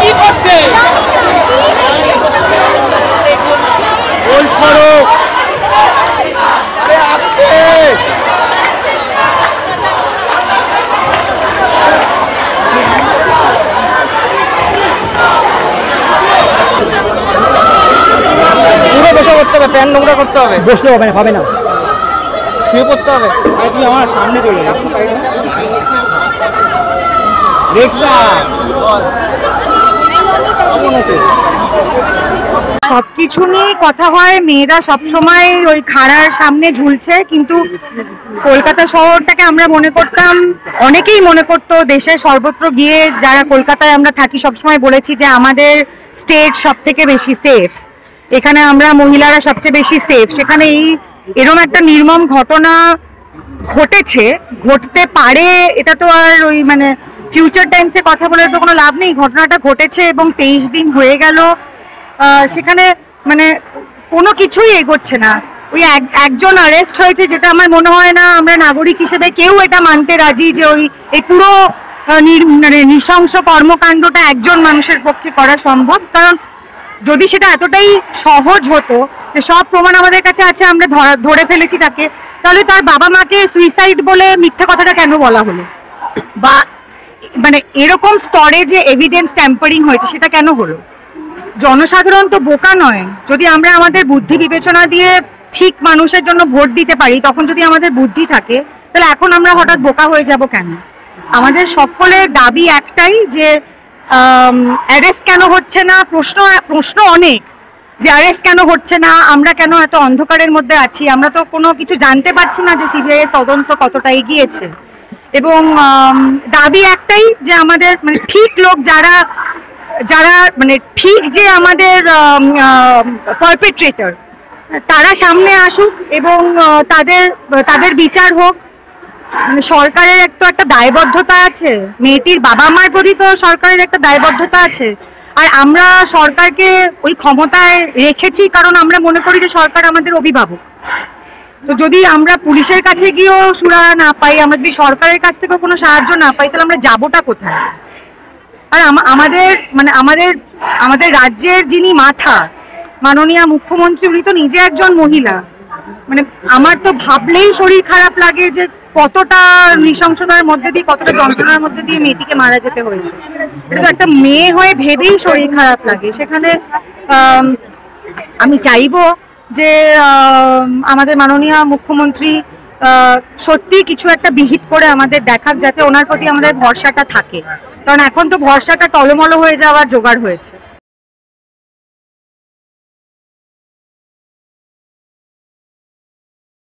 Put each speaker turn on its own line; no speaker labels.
কি করছে পুরো বসে করতে হবে, প্যান নোংরা করতে হবে, বসলে হবে না, শুয়ে পড়তে হবে। তুমি আমার সামনে চলে যাও,
সবকিছু নিয়ে কথা হয়, মেয়েরা সবসময় ওই খাড়ার সামনে ঝুলছে, কিন্তু কলকাতা শহরটাকে আমরা মনে করতাম, অনেকেই মনে করতো দেশের সর্বত্র গিয়ে যারা কলকাতায় আমরা থাকি সবসময় বলেছি যে আমাদের স্টেট সব থেকে বেশি সেফ, এখানে আমরা মহিলারা সবচেয়ে বেশি সেফ। সেখানে এরকম একটা নির্মম ঘটনা ঘটেছে, ঘটতে পারে, এটা তো আর ওই মানে ফিউচার টাইমসে কথা বলে তো কোনো লাভ নেই। ঘটনাটা ঘটেছে এবং 23 দিন হয়ে গেল, সেখানে মানে কোনো কিছুই এগোচ্ছে না। ওই একজন অ্যারেস্ট হয়েছে, যেটা আমার মনে হয় না আমরা নাগরিক হিসেবে কেউ এটা মানতে রাজি যে এই পুরো মানে নৃশংস কর্মকাণ্ডটা একজন মানুষের পক্ষে করা সম্ভব। কারণ যদি সেটা এতটাই সহজ হতো যে সব প্রমাণ আমাদের কাছে আছে, আমরা ধরে ফেলেছি তাকে, তাহলে তার বাবা মাকে সুইসাইড বলে মিথ্যা কথাটা কেন বলা হলো? বা মানে এরকম স্তরে যে এভিডেন্স ট্যাম্পারিং হয়েছে সেটা কেন হলো? জনসাধারণ তো বোকা নয়। যদি আমরা আমাদের বুদ্ধি বিবেচনা দিয়ে ঠিক মানুষের জন্য ভোট দিতে পারি, তখন যদি আমাদের বুদ্ধি থাকে, তাহলে এখন আমরা হঠাৎ বোকা হয়ে যাব কেন? আমাদের সকলের দাবি একটাই যে অ্যারেস্ট কেন হচ্ছে না, প্রশ্ন অনেক, যে অ্যারেস্ট কেন হচ্ছে না, আমরা কেন এত অন্ধকারের মধ্যে আছি, আমরা তো কোনো কিছু জানতে পারছি না যে সিবিআই এর তদন্ত কতটা এগিয়েছে। এবং দাবি একটাই যে আমাদের মানে ঠিক লোক যারা মানে ঠিক যে আমাদের পারপেট্রেটর, তারা সামনে আসুক এবং তাদের বিচার হোক। মানে সরকারের একটা দায়বদ্ধতা আছে, মেয়েটির বাবা মার প্রতি তো সরকারের একটা দায়বদ্ধতা আছে। আর আমরা সরকারকে ওই ক্ষমতায় রেখেছি কারণ আমরা মনে করি যে সরকার আমাদের অভিভাবক। তো যদি আমরা পুলিশের কাছে গিয়েও সুরাহা না পাই, আমরা যদি সরকারের কাছ থেকেও কোনো সাহায্য না পাই, তাহলে আমরা যাবোটা কোথায়? আর আমাদের রাজ্যের যিনি মাথা, মাননীয় মুখ্যমন্ত্রী, উনি তো নিজে একজন মহিলা। মানে আমার তো ভাবলেই শরীর খারাপ লাগে যে কতটা নৃশংসতার মধ্যে দিয়ে, কতটা যন্ত্রণার মধ্যে দিয়ে মেয়েটিকে মারা যেতে হয়েছে। এটা তো একটা মেয়ে হয়ে ভেবেই শরীর খারাপ লাগে। সেখানে আমি চাইবো যে আমাদের মাননীয় মুখ্যমন্ত্রী সত্যি কিছু একটা বিহিত করে আমাদের দেখাক, যাতে ওনার প্রতি আমাদের ভরসাটা থাকে। কারণ এখন তো ভরসাটা টলমল হয়ে যাওয়ার জোগাড় হয়েছে।